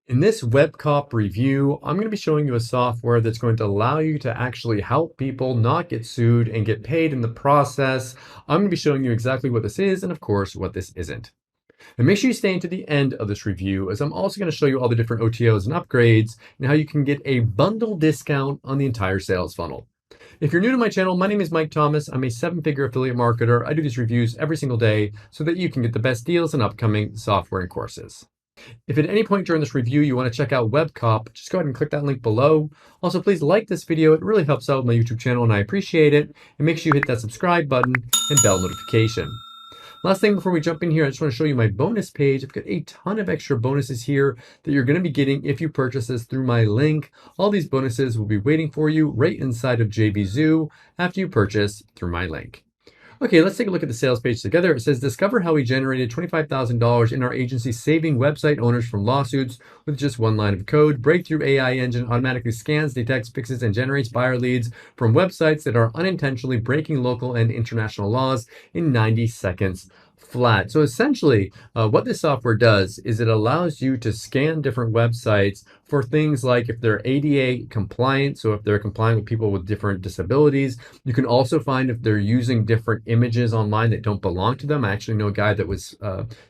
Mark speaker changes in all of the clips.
Speaker 1: In this Webcop review, I'm going to be showing you a software that's going to allow you to actually help people not get sued and get paid in the process. I'm going to be showing you exactly what this is and, of course, what this isn't. And make sure you stay until the end of this review, as I'm also going to show you all the different OTOs and upgrades and how you can get a bundle discount on the entire sales funnel. If you're new to my channel, my name is Mike Thomas. I'm a seven-figure affiliate marketer. I do these reviews every single day so that you can get the best deals on upcoming software and courses. If at any point during this review you want to check out Webcop, just go ahead and click that link below. Also, please like this video. It really helps out my YouTube channel and I appreciate it. And make sure you hit that subscribe button and bell notification. Last thing before we jump in here, I just want to show you my bonus page. I've got a ton of extra bonuses here that you're going to be getting if you purchase this through my link. All these bonuses will be waiting for you right inside of JB Zoo after you purchase through my link. Okay, let's take a look at the sales page together. It says, discover how we generated $25,000 in our agency, saving website owners from lawsuits with just one line of code. Breakthrough AI engine automatically scans, detects, fixes, and generates buyer leads from websites that are unintentionally breaking local and international laws in 90 seconds flat. So essentially, what this software does is it allows you to scan different websites for things like if they're ADA compliant, so if they're compliant with people with different disabilities. You can also find if they're using different images online that don't belong to them. I actually know a guy that was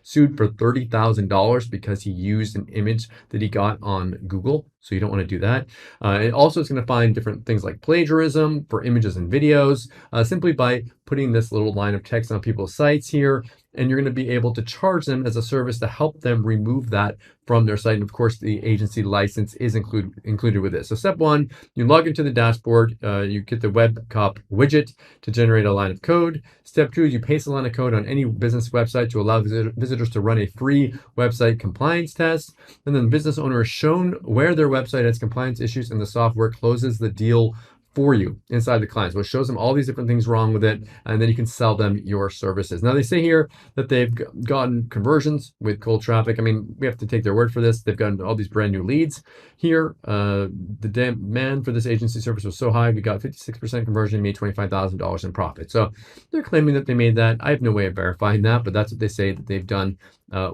Speaker 1: sued for $30,000 because he used an image that he got on Google. So you don't want to do that. It also is going to find different things like plagiarism for images and videos, simply by putting this little line of text on people's sites here. And you're going to be able to charge them as a service to help them remove that from their site. And of course, the agency license is included with this. So step one, you log into the dashboard, you get the Webcop widget to generate a line of code. Step two is you paste a line of code on any business website to allow visitors to run a free website compliance test. And then the business owner is shown where their website has compliance issues and the software closes the deal for you inside the client. So it shows them all these different things wrong with it, and then you can sell them your services. Now they say here that they've gotten conversions with cold traffic. I mean, we have to take their word for this. They've gotten all these brand new leads here. The demand for this agency service was so high, we got 56% conversion, made $25,000 in profit. So they're claiming that they made that. I have no way of verifying that, but that's what they say that they've done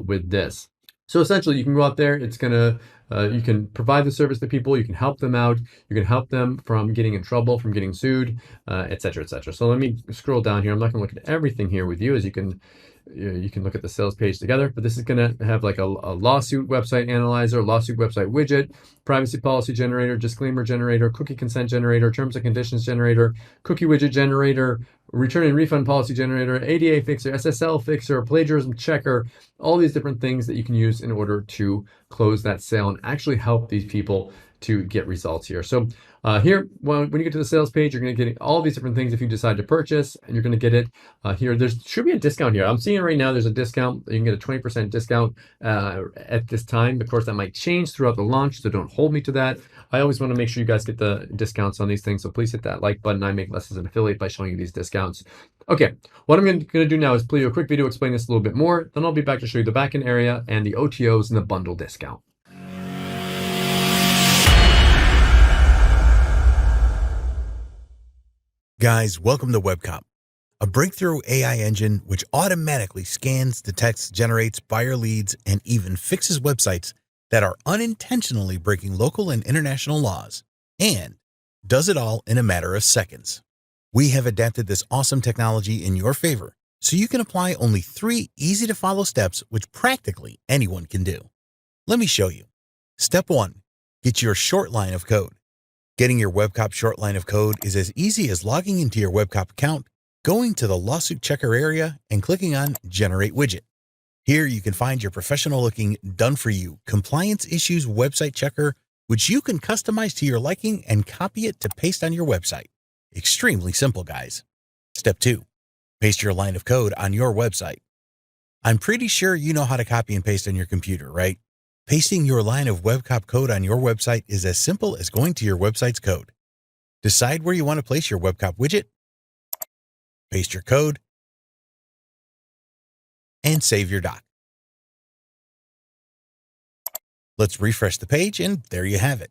Speaker 1: with this. So essentially, you can go out there. It's gonna you can provide the service to people. You can help them out. You can help them from getting in trouble, from getting sued, et cetera, et cetera. So let me scroll down here. I'm not going to look at everything here with you, as you can look at the sales page together. But this is going to have like a lawsuit website analyzer, lawsuit website widget, privacy policy generator, disclaimer generator, cookie consent generator, terms and conditions generator, cookie widget generator, return and refund policy generator, ADA fixer, SSL fixer, plagiarism checker, all these different things that you can use in order to close that sale and actually help these people to get results here. So here, when you get to the sales page, you're going to get all these different things if you decide to purchase, and you're going to get it here. There should be a discount here. I'm seeing it right now. There's a discount. You can get a 20% discount at this time. Of course, that might change throughout the launch, so don't hold me to that. I always want to make sure you guys get the discounts on these things, so please hit that like button. I make less as an affiliate by showing you these discounts. Okay, what I'm going to do now is play you a quick video explain this a little bit more. Then I'll be back to show you the backend area and the OTOs and the bundle discount.
Speaker 2: Guys, welcome to Webcop, a breakthrough AI engine which automatically scans, detects, generates buyer leads, and even fixes websites that are unintentionally breaking local and international laws, and does it all in a matter of seconds. We have adapted this awesome technology in your favor, so you can apply only 3 easy-to-follow steps which practically anyone can do. Let me show you. Step 1. Get your short line of code. Getting your Webcop short line of code is as easy as logging into your Webcop account, going to the lawsuit checker area, and clicking on Generate Widget. Here you can find your professional-looking, done-for-you compliance issues website checker, which you can customize to your liking and copy it to paste on your website. Extremely simple, guys. Step 2. Paste your line of code on your website. I'm pretty sure you know how to copy and paste on your computer, right? Pasting your line of Webcop code on your website is as simple as going to your website's code. Decide where you want to place your Webcop widget, paste your code, and save your doc. Let's refresh the page, and there you have it.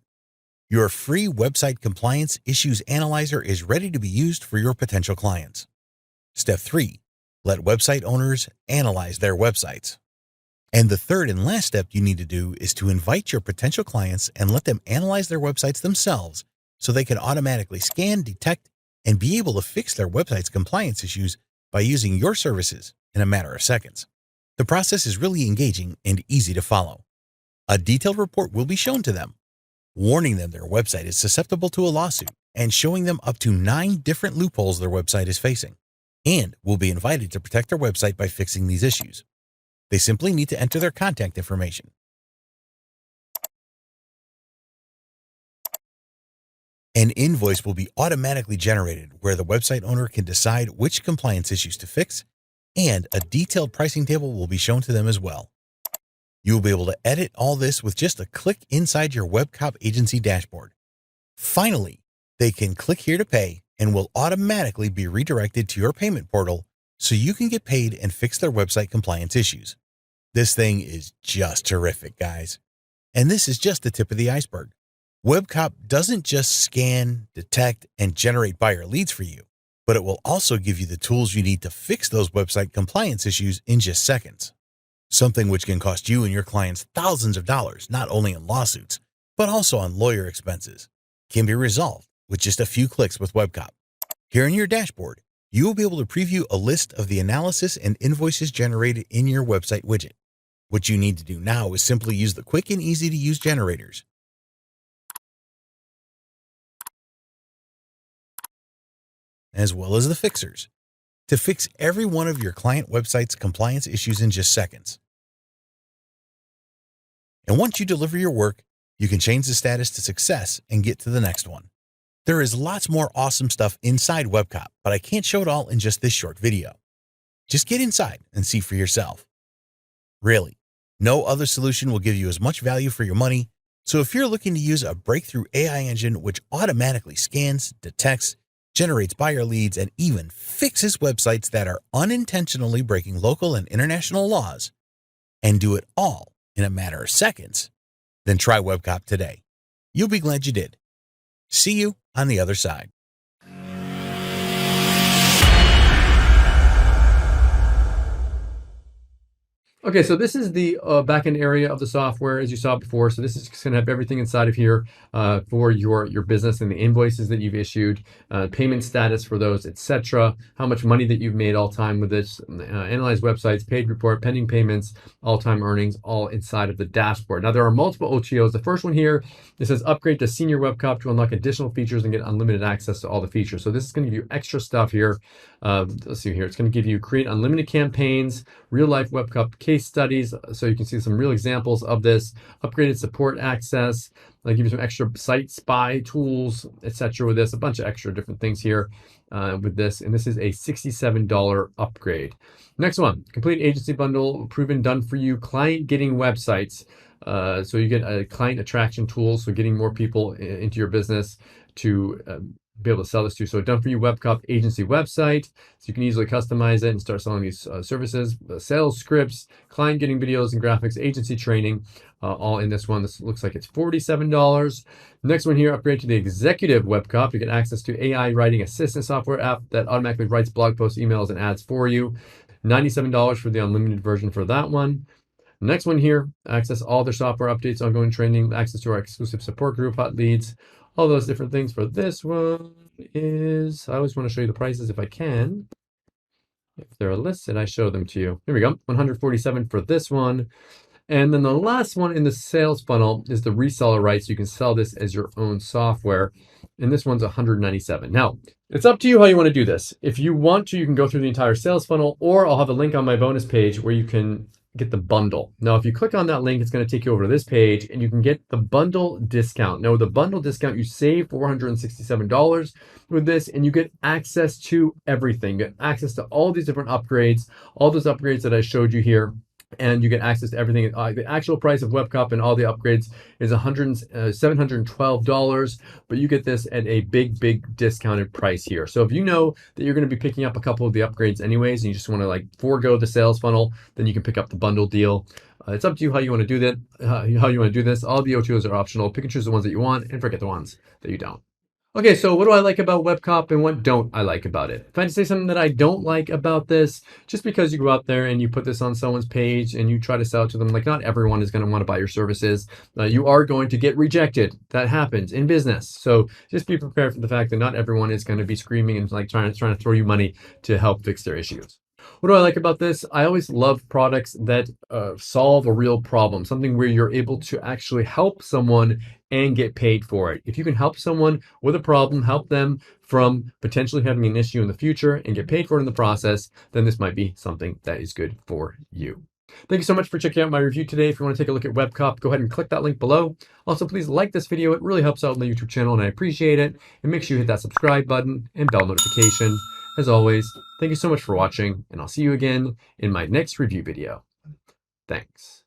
Speaker 2: Your free website compliance issues analyzer is ready to be used for your potential clients. Step 3. Let website owners analyze their websites. And the third and last step you need to do is to invite your potential clients and let them analyze their websites themselves so they can automatically scan, detect, and be able to fix their website's compliance issues by using your services in a matter of seconds. The process is really engaging and easy to follow. A detailed report will be shown to them, warning them their website is susceptible to a lawsuit and showing them up to 9 different loopholes their website is facing, and will be invited to protect their website by fixing these issues. They simply need to enter their contact information. An invoice will be automatically generated where the website owner can decide which compliance issues to fix, and a detailed pricing table will be shown to them as well. You will be able to edit all this with just a click inside your Webcop agency dashboard. Finally, they can click here to pay and will automatically be redirected to your payment portal so you can get paid and fix their website compliance issues. This thing is just terrific, guys. And this is just the tip of the iceberg. Webcop doesn't just scan, detect, and generate buyer leads for you, but it will also give you the tools you need to fix those website compliance issues in just seconds. Something which can cost you and your clients thousands of dollars, not only in lawsuits, but also on lawyer expenses, can be resolved with just a few clicks with Webcop. Here in your dashboard, you will be able to preview a list of the analysis and invoices generated in your website widget. What you need to do now is simply use the quick and easy to use generators, as well as the fixers, to fix every one of your client website's compliance issues in just seconds. And once you deliver your work, you can change the status to success and get to the next one. There is lots more awesome stuff inside Webcop, but I can't show it all in just this short video. Just get inside and see for yourself. Really, no other solution will give you as much value for your money, so if you're looking to use a breakthrough AI engine which automatically scans, detects, generates buyer leads, and even fixes websites that are unintentionally breaking local and international laws, and do it all in a matter of seconds, then try Webcop today. You'll be glad you did. See you on the other side.
Speaker 1: Okay, so this is the backend area of the software, as you saw before. So this is going to have everything inside of here for your business and the invoices that you've issued, payment status for those, etc. How much money that you've made all time with this, analyze websites, paid report, pending payments, all-time earnings, all inside of the dashboard. Now there are multiple OTOs. The first one here, it says upgrade to Senior Webcop to unlock additional features and get unlimited access to all the features. So this is going to give you extra stuff here. Let's see here. It's going to give you create unlimited campaigns, real-life Webcop case studies, so you can see some real examples of this, upgraded support access, give you some extra site spy tools, etc. with this, a bunch of extra different things here with this, and this is a $67 upgrade. Next one, complete agency bundle, proven done for you, client getting websites. So you get a client attraction tool, so getting more people into your business to be able to sell this to. So done for you Webcop agency website, so you can easily customize it and start selling these services, sales scripts, client getting videos and graphics, agency training, all in this one. This looks like it's $47. Next one here, upgrade to the executive Webcop. You get access to AI writing assistant software app that automatically writes blog posts, emails, and ads for you. $97 for the unlimited version for that one. Next one here, access all their software updates, ongoing training, access to our exclusive support group, hot leads, all those different things. For this one is, I always want to show you the prices if I can. If they're listed, I show them to you. Here we go, $147 for this one. And then the last one in the sales funnel is the reseller rights. You can sell this as your own software. And this one's $197. Now, it's up to you how you want to do this. If you want to, you can go through the entire sales funnel, or I'll have a link on my bonus page where you can get the bundle. Now, if you click on that link, it's going to take you over to this page and you can get the bundle discount. Now, with the bundle discount, you save $467 with this and you get access to everything. You get access to all these different upgrades, all those upgrades that I showed you here. And you get access to everything. The actual price of Webcop and all the upgrades is $712, but you get this at a big discounted price here. So if you know that you're going to be picking up a couple of the upgrades anyways, and you just want to forego the sales funnel, then you can pick up the bundle deal. It's up to you how you want to do that, how you want to do this. All the OTOs are optional. Pick and choose the ones that you want and forget the ones that you don't. Okay, so what do I like about Webcop and what don't I like about it? If I had to say something that I don't like about this, just because you go out there and you put this on someone's page and you try to sell it to them, like not everyone is going to want to buy your services. You are going to get rejected. That happens in business. So just be prepared for the fact that not everyone is going to be screaming and like trying to throw you money to help fix their issues. What do I like about this? I always love products that solve a real problem, something where you're able to actually help someone and get paid for it. If you can help someone with a problem, help them from potentially having an issue in the future and get paid for it in the process, then this might be something that is good for you. Thank you so much for checking out my review today. If you want to take a look at Webcop, go ahead and click that link below. Also, please like this video. It really helps out on the YouTube channel and I appreciate it. And make sure you hit that subscribe button and bell notification. As always, thank you so much for watching and I'll see you again in my next review video. Thanks.